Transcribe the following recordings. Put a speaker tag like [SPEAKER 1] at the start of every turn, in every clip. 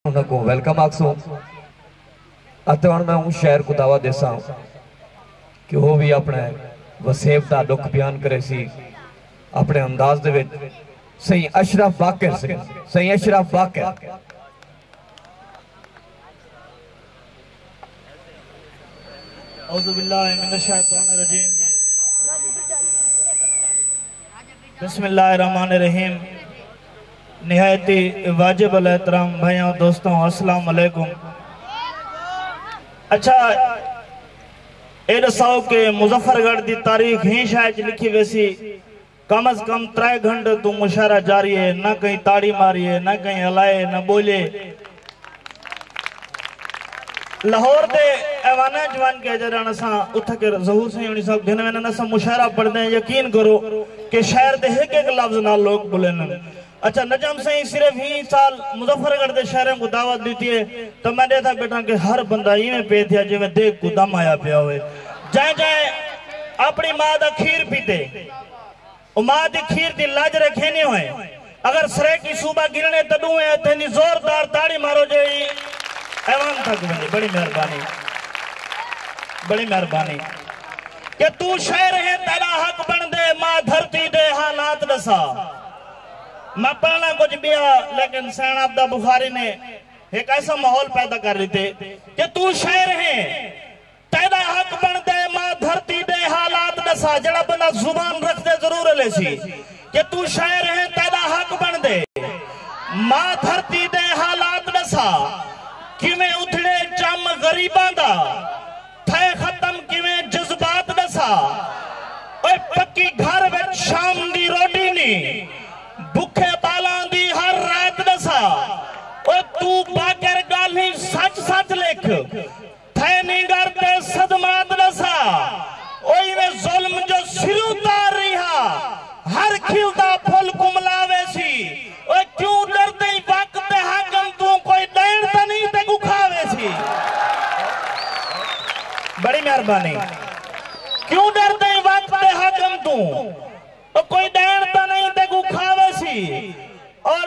[SPEAKER 1] उनको वेलकम आखसो अते मैं उस शहर को दावा देसा कि वो भी अपने वसेब का दुख बयान करे सी अपने अंदाज दे विच। सही अशरफ बाकर से सही अशरफ बाकर
[SPEAKER 2] बिस्मिल्लाहिर्रहमानिर्रहीम। निहायती वाजिब अल एहतराम भाइयों दोस्तों अस्सलाम वालेकुम। अच्छा ए दसाओ के मुजफ्फरगढ़ की तारीख ही शायद लिखी वैसी कम अज कम 3 घंटे तू मुशायरा जारी है, ना कहीं ताड़ी मारी है, ना कहीं हलाए, ना बोले। लाहौर दे ऐवाना जवान के जरान असा उठ के ज़हूर से उनी सब घन में असा मुशायरा पढ़दे हैं। यकीन करो कि शहर दे एक लफ्ज नाल लोग बोलेन। अच्छा नजम से सिर्फ ही साल मुजफ्फरगढ़ के शहरों को दावत दी है तो मैं देखा बेटा कि हर बंदा इवें पे थे जिवें देख को दम आया पिया होवे। जाए जाए अपनी मां दा खीर पीते मां दी खीर दी लाज रखे नहीं हुए। अगर सरे की सूबा गिरने तदू है तेनी जोरदार ताड़ी मारो जे ऐवान तक बने। बड़ी मेहरबानी बड़ी मेहरबानी कि तू शहर है तेरा हक बन दे मां धरती दे हालात दसा। मैं पढ़ना कुछ भी लेकिन सैन अब्दा बुखारी ने एक ऐसा माहौल पैदा कर रही थे कि तू शहर है तेरा हक बन दे मां धरती दे हालात दसा। जड़ा बंदा जुबान रख दे जरूर ले सी कि तू शहर है तेरा हक बन दे मां धरती दे हालात दसा। किवें उठड़े जम गरीबां दा थे खत्म किवें जज्बात दसा। ओए पक्की घर विच शाम दी रोटी नी भुखे बालां दी हर रात दसा। ओए तू बाकर गाली सच सच लिख थे निगर ते सदमात दसा। ओए वे जुल्म जो सिरों तार रिहा हर खिलदा फुल कुमलावे सी। ओए क्यों डरदे वक्त ते हाकम तू कोई देण त नहीं ते गुखावे सी। बड़ी मेहरबानी क्यों डरदे वक्त ते हाकम तू तो कोई देण त नहीं ते गुखावे सी। और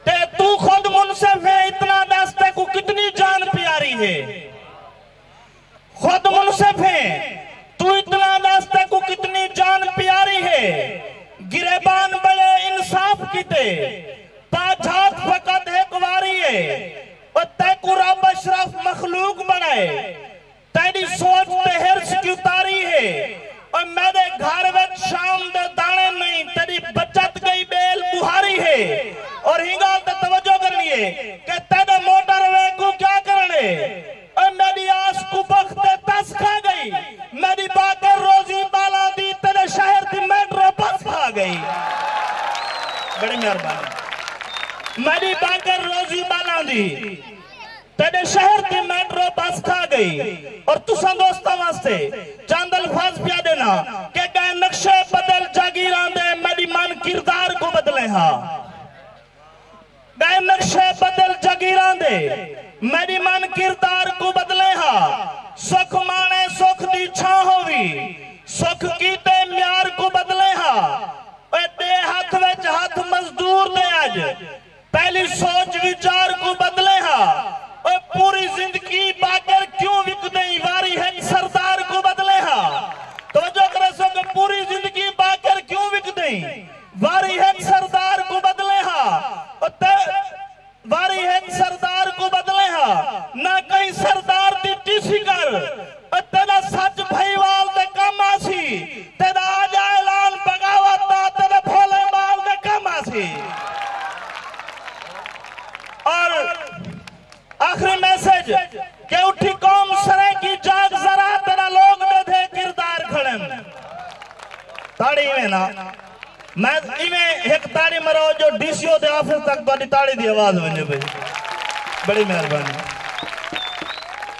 [SPEAKER 2] ते तू खुद मुनसिफ है इतना दस्ते को कितनी जान प्यारी है। खुद मुनसिफ है तू इतना दस्ते को कितनी जान प्यारी है। गिरेबान बड़े इंसाफ किते पाछात फकत है कुवारी है। और तैकु रब अशरफ मखलूक बनाए तेरी सोच ते हिर्स की उतारी है। और मेरे घर में शाम दे दाने नहीं तेरी बचत गई बेल बुहारी है। और हिंगाल ते तवज्जो करनी है कि तेरे मोटर वे को क्या करने। और मेरी आस को बख्ते तस खा गई मेरी बाकर रोजी बाला दी तेरे शहर की मेट्रो बस खा गई। बड़ी मेहरबानी मेरी बाकर रोजी बाला दी तेरे शहर की मेट्रो बस खा गई। और तुसा दोस्तों वास्ते चंद अल्फाज पिया देना कि गए नक्शे बदल जागीरां दे मेरी मन किरदार को बदले। हाँ गए नक्शे बदल जागीरां दे मेरी मन किरदार को बदले। हाँ सुख माने सुख दी छां होवी सुख कीते म्यार को बदले। हाँ दे हाथ विच हाथ मजदूर दे अज पहली सोच विचार को बदले। हाँ और पूरी जिंदगी बाकर क्यों विक नहीं वारी है सरदार को बदले। हाँ तो जो करे सो कि पूरी जिंदगी बाकर क्यों विक नहीं वारी है सरदार को बदले। हाँ वारी है सरदार को बदले। हाँ ना कहीं सरदार दी टीसी कर और तेरा सच भाईवाल दे कम आसी तेरा आजा ऐलान बगावत दा तेरे भोले माल दे कम आसी। और आखिरी मैसेज के उठी कौम सरे की जाग जरा तेरा लोग ने थे किरदार खड़े ताड़ी में ना मैं इवें एक ताड़ी मरो जो डीसीओ दे ऑफिस तक बड़ी ताड़ी दी आवाज बने भाई। बड़ी मेहरबानी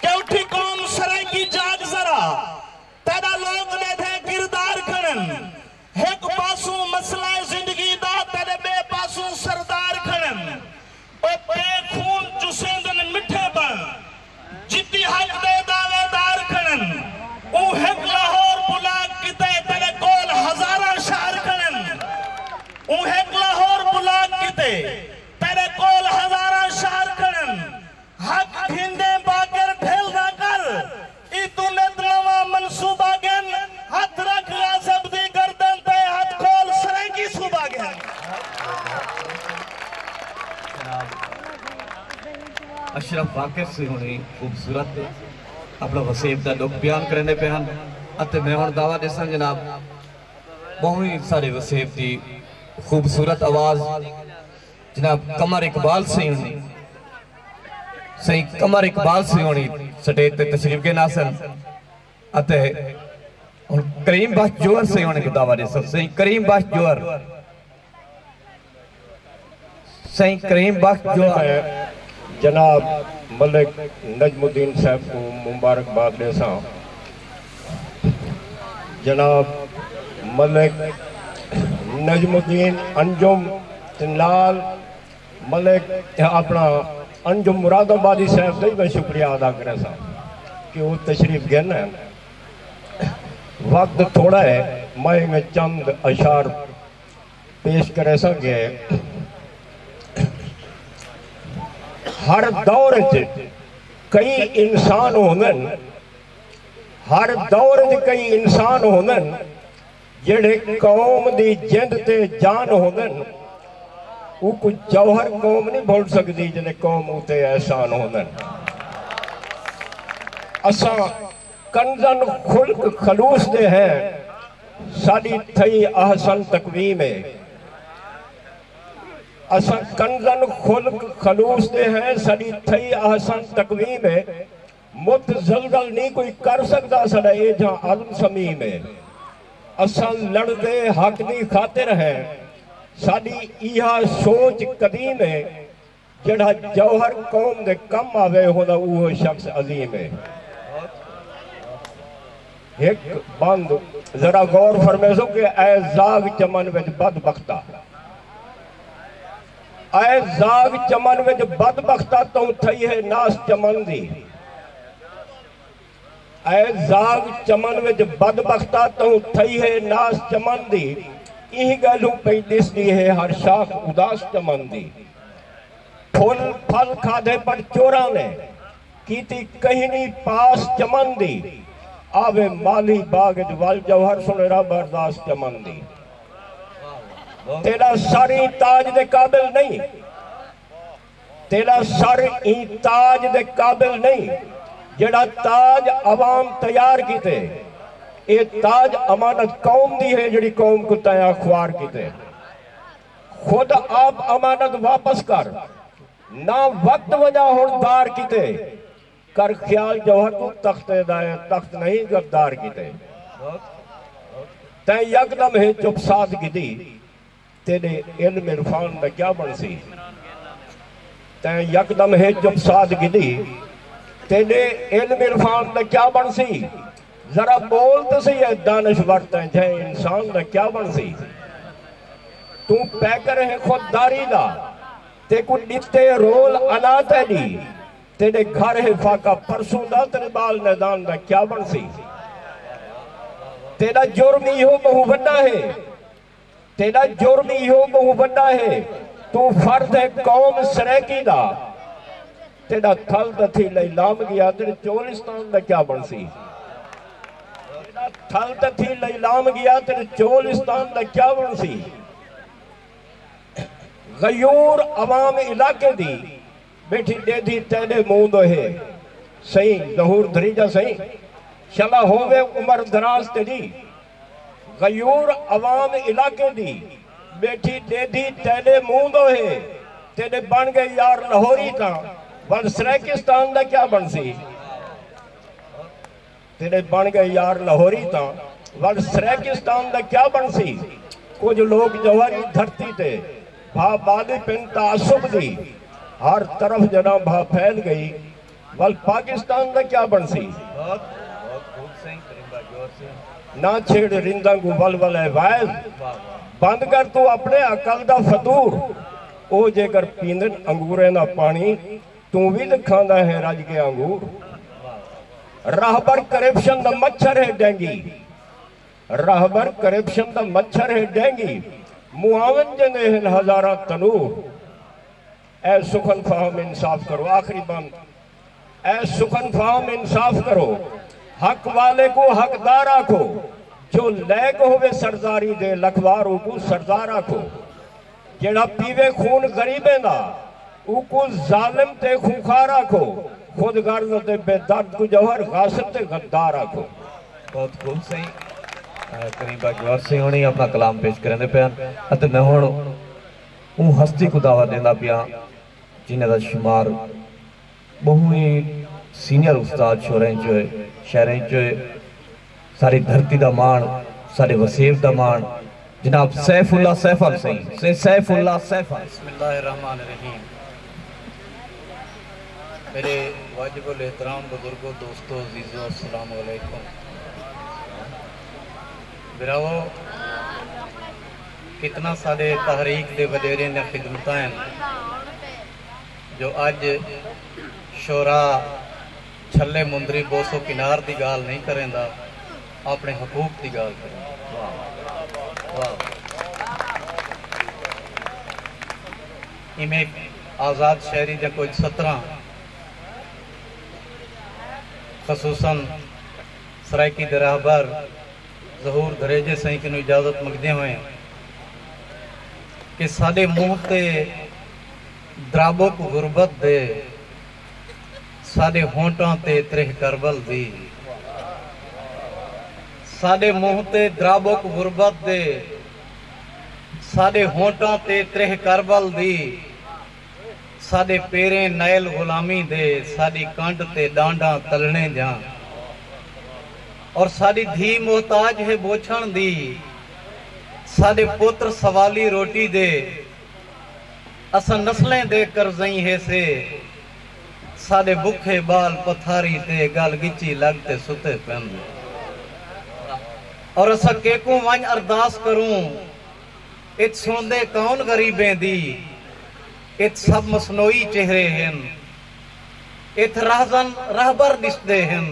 [SPEAKER 2] के उठी कौम सरे की जाग जरा तेरा लोग ने थे किरदार खड़े। एक पासू मसला जिंदगी दा तेरे बे पासू सरदार खड़े। खून चुसेंदन मिठे बन जिद्दी हक दे दावेदार खड़न। एक लाहौर बुलाक किते तेरे कोल हजारा शहर खड़न। एक लाहौर बुलाक किते तेरे कोल हजारा शार करन हक भिंदे बागर भेल ना कर ई तू नवा मनसूबा गन हाथ रख गाज़ब दी गर्दन ते हाथ खोल सरेगी सूबा गन।
[SPEAKER 1] अशरफ वाकई से होनी खूबसूरत अपना वसीब का दुख बयान करने पे हैं अते मैं हुण दावा देसां जनाब बहुत सारे वसीब की खूबसूरत आवाज जनाब कमर इकबाल से होनी सही कमर इकबाल से होनी स्टेज पे तशरीफ के नासन अते हुण करीम बख्श जोहर से होने को दावा देसां सही करीम बख्श जोहर सही करीम बख्श जोहर
[SPEAKER 3] जनाब मलिक नजमुद्दीन साहब को मुबारकबाद देसा। जनाब मलिक नजमुद्दीन अंजुम लाल मलिक अपना अंजुम मुरादाबादी साहब का मैं शुक्रिया अदा करे सा कि वो तशरीफ गए हैं। वक्त थोड़ा है मैं चंद अशार पेश करे सके। हर दौर कई इंसान होंदन हर दौर कई इंसान होंदन जेड़े कौम दी जिंद ते जान होंदन वो कुछ जौहर कौम नहीं भुल सकती जिन्हें कौम उते एहसान होंदन। असा कंजन खुल्क खलूस दे हैं साडी थई अहसन तकवीम है। असा कंजन खुल्क खलूस दे हैं साडी थई अहसन तकवीम है। मुत जलजल नहीं कोई कर सकता साडा ये जहां आलम समीम है। असा लड़दे हक दी खातिर है साडी इहा सोच कदीम है। जड़ा जौहर कौम दे कम आवे होना वो शख्स अजीम है। एक बंद जरा गौर फरमेसो कि ऐ जाग चमन विच बदबख्ता ऐ जाग चमन विच बदबख्ता तो थई है नास चमन दी। ऐ जाग चमन विच बदबख्ता तो थई है नास चमन दी। यही गलू पई दिसदी है हर शाख उदास चमन दी। फुल फल खाधे पर चोरा ने कीती कहीं नहीं पास चमन दी। आवे माली बाग वल जौहर सुनेरा बर्दाश्त चमन दी। तेरा सारी ताज दे काबिल नहीं तेरा सर ई ताज दे काबिल नहीं जड़ा ताज अवाम तैयार कीते। ये ताज अमानत कौम दी है जड़ी कौम को तया ख्वार कीते। खुद आप अमानत वापस कर ना वक्त वजह होनदार कीते। कर ख्याल जौहर तू तख्ते दाए तख्त नहीं गद्दार कीते। तै यकदम है चुप सादगी दी तेरे इल्म इरफान दा क्या बनसी। तै यकदम है चुप सादगी दी तेरे इल्म इरफान दा क्या बनसी। जरा बोल तो सही है दानिशवर तै जय इंसान दा क्या बनसी। तू पैकर है खुददारी दा ते को दिते रोल अना तेरी तेरे घर है फाका परसों दा तेरे बाल मैदान दा क्या बनसी। तेरा जुर्म इहो बहु बड़ा है तेरा जुर्म इहो बहु बड़ा है। तू फर्द है कौम सरेकी दा तेरा थल तथी लैलाम गया तेरे चोलिस्तान दा क्या बनसी। तेरा थल तथी लैलाम गया तेरे चोलिस्तान दा क्या बनसी। गयूर अवाम इलाके दी बैठी देदी तेरे मुंह दो है सही जहूर धरीजा सही शला होवे उमर दराज तेरी। गयूर अवाम इलाके दी बैठी देदी तेरे मुंह दो है तेरे बन गए यार लाहौरी ता वन सरेकिस्तान दा क्या बनसी। तेरे बन गए यार लाहौरी ता वन सरेकिस्तान दा क्या बनसी। कुछ लोग जवारी धरती ते भा बाली पिन तासुब दी हर तरफ जना भा फैल गई वल पाकिस्तान का क्या बनसी। ना छेड़ रिंदा को वल वल है वायज बंद कर तू अपने अकल दा फतूर। ओ जेकर पींदन अंगूरे दा पानी तू भी खांदा है रज के अंगूर। राहबर करप्शन दा मच्छर है डेंगी राहबर करप्शन दा मच्छर है डेंगी। मुआवन जंदे हैं हजारा तनूर ऐ सुखन फाहम इंसाफ करो। आखिरी बंद, ऐ सुखन फाहम इंसाफ करो, हक वाले को हकदार आखो, जो लैक होवे सरदारी दे लखवारों को सरदार आखो, जेड़ा पीवे खून गरीबें दा उको जालिम ते खूंखार आखो, खुद गर्द ते बेदर्द को जौहर गासिब ते गद्दार आखो।
[SPEAKER 1] बहुत खूब सही करीम बागवार सिंह होनी अपना कलाम पेश करने पे मैं हुण उन हस्ती को दावा देंदा पिया जिन्हें दा शुमार बहु ही सीनियर उस्ताद शोरें जो शहरें जो सारी धरती दा मान, सारे वसीफ दा मान, जनाब सैफुल्लाह सैफल सही सैफुल्लाह सैफल।
[SPEAKER 4] बिस्मिल्लाहिर्रहमानिर्रहीम। मेरे वाजिबुल एहतराम बुजुर्गों, दोस्तों, अजीज़ों, अस्सलाम वालेकुम। बिरावो कितना सारे तहरीक दे वडेरे ने खिदमतां हैं जो अज शोरा छले मुंदरी बोसो किनार की गाल नहीं करेंदा, अपने हकूक की गाल करें। इमें आज़ाद शहरी दे कुछ 17 खसूसन सरायकी दे रहबर ज़हूर धरेजे सही कि इजाजत मंगदे हुए कि साडे मुंह ते द्राबुक गुरबत दे, साडे होंटां ते त्रेह करबल दी, साडे मुंह ते द्राबुक गुरबत दे, साडे होंटां ते त्रेह करबल दी, साडे पेरें नैल गुलामी दे, साडी कंड ते डांडा तलने जा, और साडी धी मोहताज है बोछण दी, साडे पुत्र सवाली रोटी दे, असा नस्लें दे करजई है से, साडे भुखे बाल पथारी ते गल गिची लगते सुते पेन, और असा केकू वन अरदास करूं इत सोंदे कौन गरीबें दी, इत सब मसनोई चेहरे हैं, इत राहजन रहबर दिसदे हैं,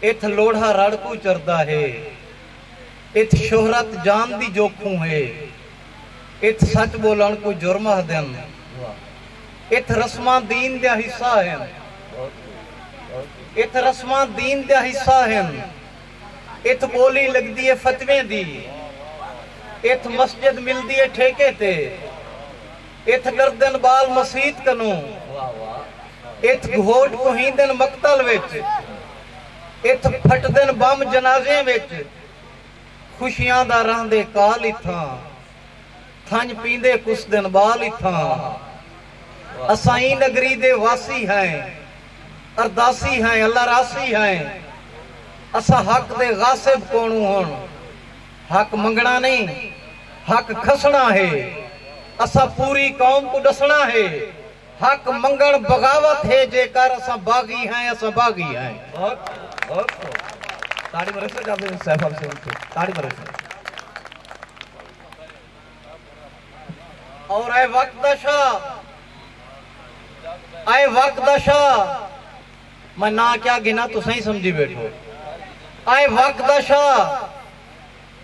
[SPEAKER 4] इत लोढ़ा रड़कू चरदा है, इत शोहरत जान दी जोखू है, इत सच बोलन को जुर्म दिन, इत रस्मा दीन दा हिस्सा है, इत रस्मा दीन दा हिस्सा है, इत बोली लगदी है फतवे दी, इत मस्जिद मिलदी है ठेके ते, इत गर्दन बाल मसीत कनू, इत घोट कोहिंदन मकतल विच, इत फटदन बम जनाजे विच, खुशियां दा रहंदे काल इथां, थंज पींदे कुछ दिन बाल इथां, असाई नगरी दे वासी हैं, अरदासी हैं, अल्लाह रासी हैं, असा हक दे गासिब कोणू होन, हक मंगना नहीं हक खसना है, असा पूरी कौम को दसना है, हक मंगण बगावत है, जेकर असा बागी हैं, असा बागी हैं।
[SPEAKER 1] ताड़ी मरे से जाते सैफल से उनको ताड़ी मरे से।
[SPEAKER 4] और आए वक्त दशा, आए वक्त दशा, मैं ना क्या गिना तो सही समझी बैठो, आए वक्त दशा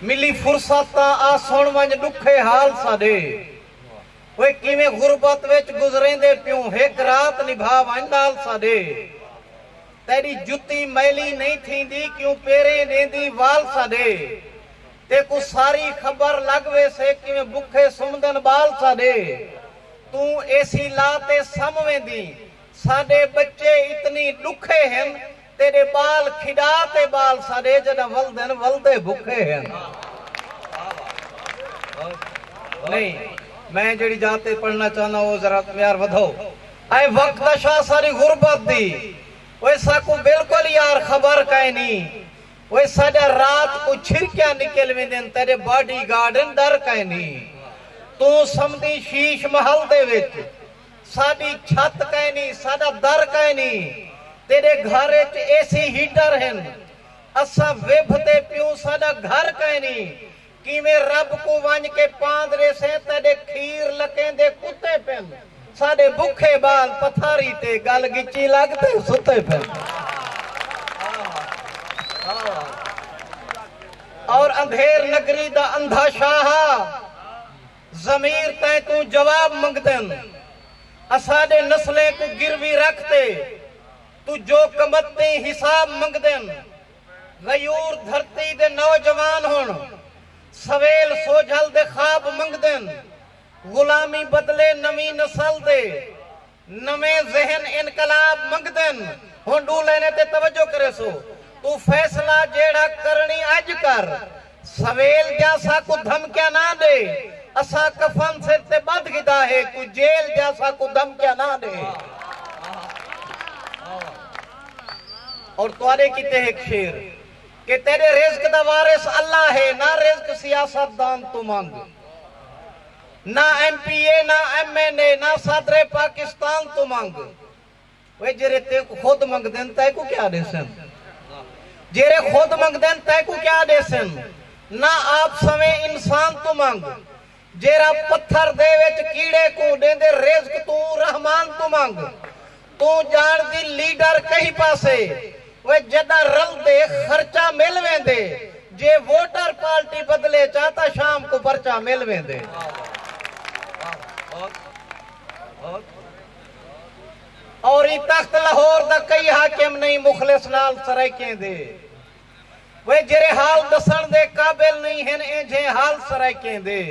[SPEAKER 4] मिली फुर्सत आ सुन वंज दुखे हाल साडे, वे किवें गुरबत विच गुजरेंदे पियो, एक रात निभा वंज नाल साडे, तेरी जुत्ती मैली नहीं थींदी क्यों पेरे देंदी वाल साडे, ते को सारी खबर लगवे से किवें भुखे सुमदन बाल साडे, तू एसी लाते समवेंदी, साडे बच्चे इतनी दुखे हैं, तेरे बाल खिडाते बाल साडे, जदा वलदन वलदे भुखे हैं। नहीं, मैं जड़ी जाते पढ़ना चाहना वो जरा यार वधो। आए वक्त दशा सारी गुरबत दी, वैसा को बिल्कुल यार खबर कहीं नहीं, वैसा रात को छिरकिया निकल में दिन तेरे बॉडी गार्डन डर कहीं नहीं, तू समझी शीश महल दे विच, साडी छत कहीं नहीं, साडा दर कहीं नहीं, तेरे घर च एसी हीटर हैं, असा विभते पियो, साडा घर कहीं नहीं, किवें रब को वंज के पांदरे से तेरे खीर लकेंदे कुत्ते पेन, साडे भुखे बाल पथारी ते गल गिची लगते सुते पे। और अंधेर नगरी दा अंधा शाह जमीर तै तू जवाब मंगदन, असाडे नस्लें को गिरवी रखते तू जो कमते हिसाब मंगदेन गयूर धरती दे नौजवान होन सवेल सोझल दे ख्वाब मंगदेन गुलामी बदले नवी नस्ल दे नवे जहन इनकलाब मंगदेन हुन डू लेने ते तवज्जो करे सो तू फैसला जेड़ा करनी अज कर सवेल जैसा को धमकिया ना दे असा कफन से ते बद गिदा है तू जेल जैसा को धमकिया ना दे। और तुआरे किते एक शेर कि तेरे रिज्क दा वारिस अल्लाह है ना रिज्क सियासतदान तू मांग ना एमपीए ना एमएनए ना सदर पाकिस्तान तू मांग वे जेरे ते खुद मंग देन तय को क्या देसन जेरे खुद मंग देन तय को क्या देसन ना आप सवे इंसान तू मांग जेरा पत्थर दे विच कीड़े को देंदे रिज्क तू रहमान तू मांग तू जान दी लीडर कहीं पासे वे जदा रल दे खर्चा मिल वेंदे जे वोटर पार्टी बदले चाहता शाम को पर्चा मिल वेंदे। और ई तख्त लाहौर दा कई हाकिम नहीं मुखलिस नाल सराइके दे वे जेरे हाल दसन दे काबिल नहीं हैं एजे हाल सराइके दे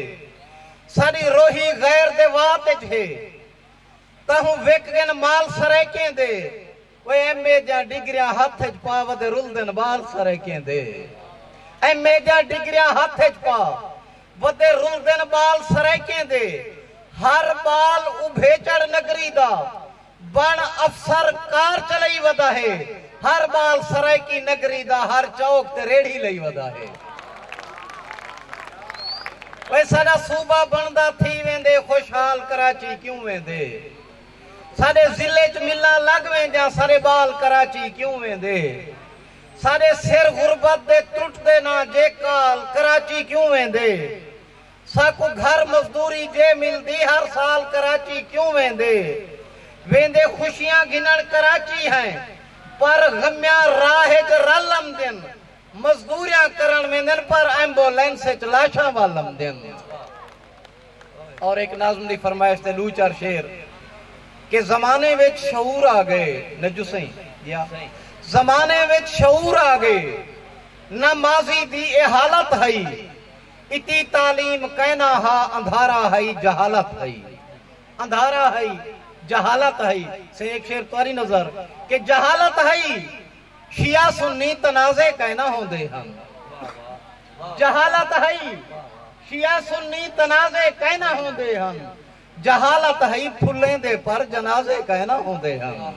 [SPEAKER 4] साडी रोही गैर दे वात है ताहू वेकगन माल सराइके दे वे एमए जा डिग्रियां हाथ च पा वदे रुलदन बाल सराइके दे एमए जा डिग्रियां हाथ च पा वदे रुलदन बाल सराइके दे हर बाल उभेचड़ नगरी दा बन अफसर कार चलाई वदा है हर बाल सराइकी नगरी दा हर चौक ते रेड़ी लई वदा है वे साडा सूबा बनदा थी वेंदे खुशहाल कराची क्यों वेंदे साडे जिले च मिला लग वेंदे सारे बाल कराची क्यों वेंदे साडे सिर गुरबत दे टुटदे ना जे काल कराची क्यों वेंदे साकू घर मजदूरी जे मिलदी हर साल कराची क्यों वेंदे वेंदे खुशियां गिनन कराची हैं पर गम्या राह च रलम दिन मजदूरियां करन वेंदन पर एम्बुलेंस च लाशां वालम दिन। और एक नाज़म दी फरमाइश ते लू चार शेर के जमाने विच शऊर आ गए नजू सही या जमाने विच शऊर आ गए न माजी दी ए हालत है इती तालीम कहना हा अंधारा है जहालत है अंधारा है जहालत है से एक शेर तुम्हारी नजर के जहालत है शिया सुन्नी तनाजे कहना होंदे हम जहालत है शिया सुन्नी तनाजे कहना होंदे हम जहालत है फुलें दे पर जनाजे कहना होंदे हम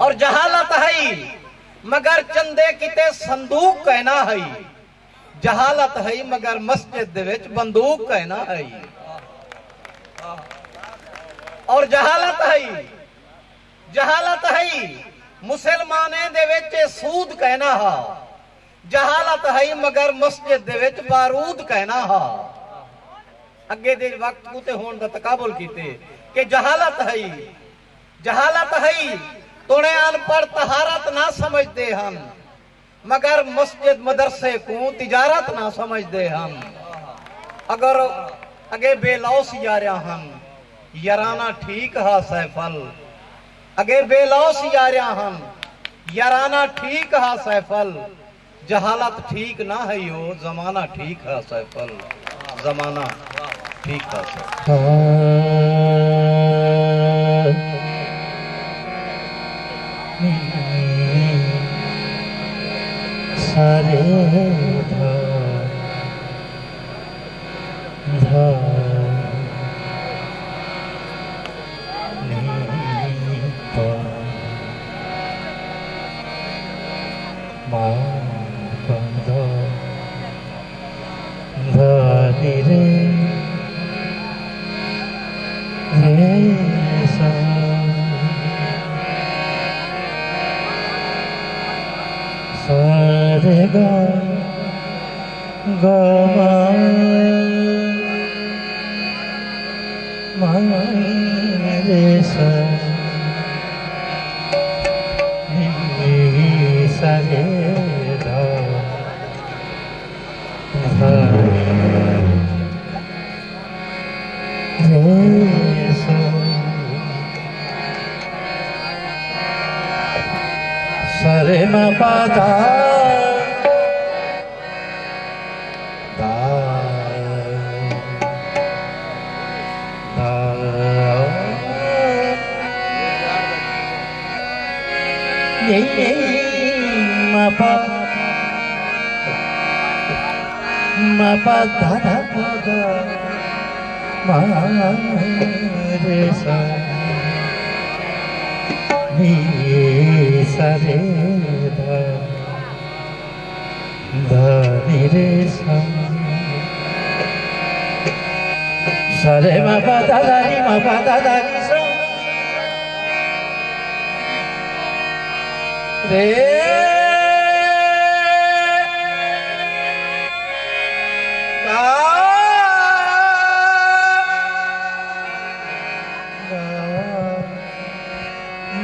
[SPEAKER 4] और जहालत है मगर चंदे किते संदूक कहना है जहालत है मगर मस्जिद दे विच बंदूक कहना है और जहालत है मुसलमाने दे विच सूद कहना हा जहालत है मगर मस्जिद दे विच बारूद कहना हा अगे दे वक्त कूते होण दा तकाबुल कीते कि जहालत है तोड़े अनपढ़ तहारत ना समझते हम मगर मस्जिद मदरसे को तिजारत ना समझते हम अगर अगे बेलौस यारिया हम याराना ठीक हा सैफल अगे बेलौस यारिया हम याराना ठीक हा सैफल जहालत ठीक ना है यो जमाना ठीक है सैफल जमाना ठीक है
[SPEAKER 5] सारे म प दा दा दा ये म प दा दा दा मा रे सा नी सा रे दा दा नी रे सा सा रे म प दा दा नी म प दा दा नी सा रे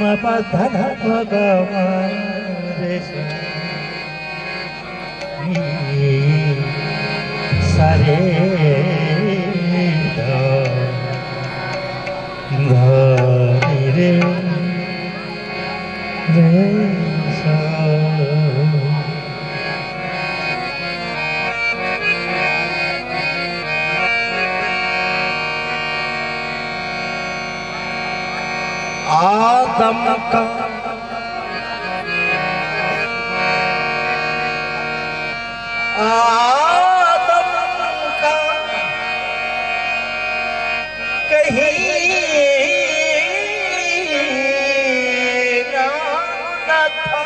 [SPEAKER 5] म प धा धा प ग म रे सा रे दा धा नी रे रे सा आदम का कहीं न था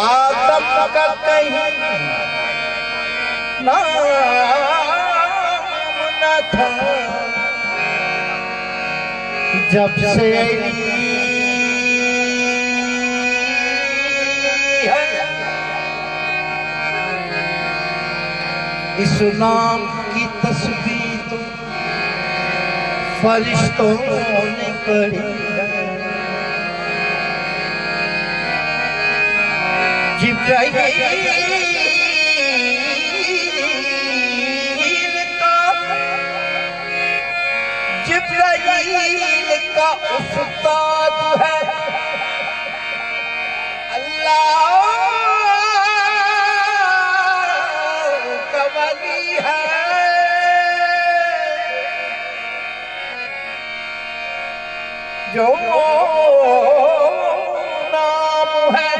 [SPEAKER 5] आदम का कहीं नाम न था जब से इस नाम की तस्वीर तो फरिश्तों ने पढ़ी जिब्राइल का उस्ताद है अल्लाह का वली है जो नाम है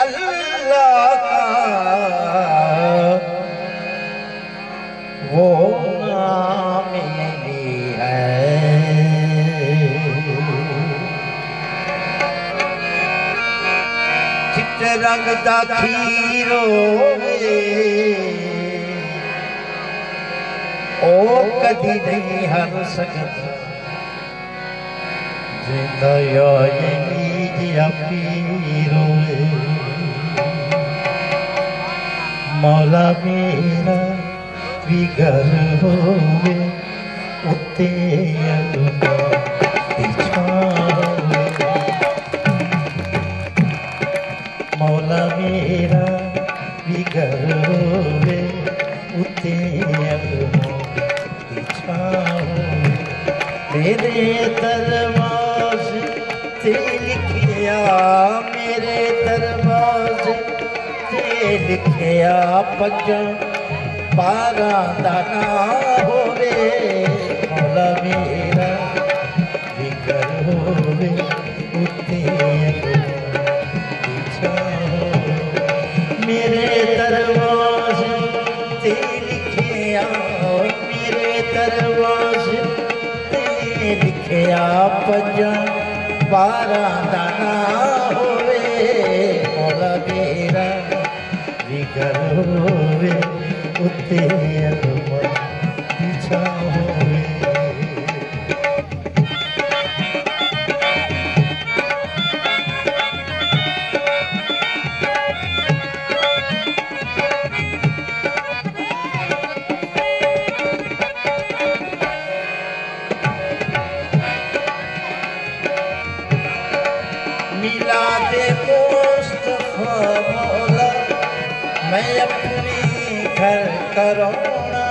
[SPEAKER 5] अल्लाह का वो नाम रंग दा खीरो ओ कदी नहीं हर सकता जिंदा या पीरो मौला मेरा बिगर होवे उते मौला मेरा बिगर होवे उते मेरे दरवाज़े ते लिखिया मेरे दरवाज़े ते लिखिया पज्जां बारां दा ना होवे मौला मेरा बिगर होवे उते मेरे दरवाज़े ते लिखिया मेरे दरवाज़े ते लिखिया पज्जां बारां दा ना होवे मौला मेरा बिगर होवे उते पीछा होवे मिलादे मुस्तफा मौला मैं अपने घर करोना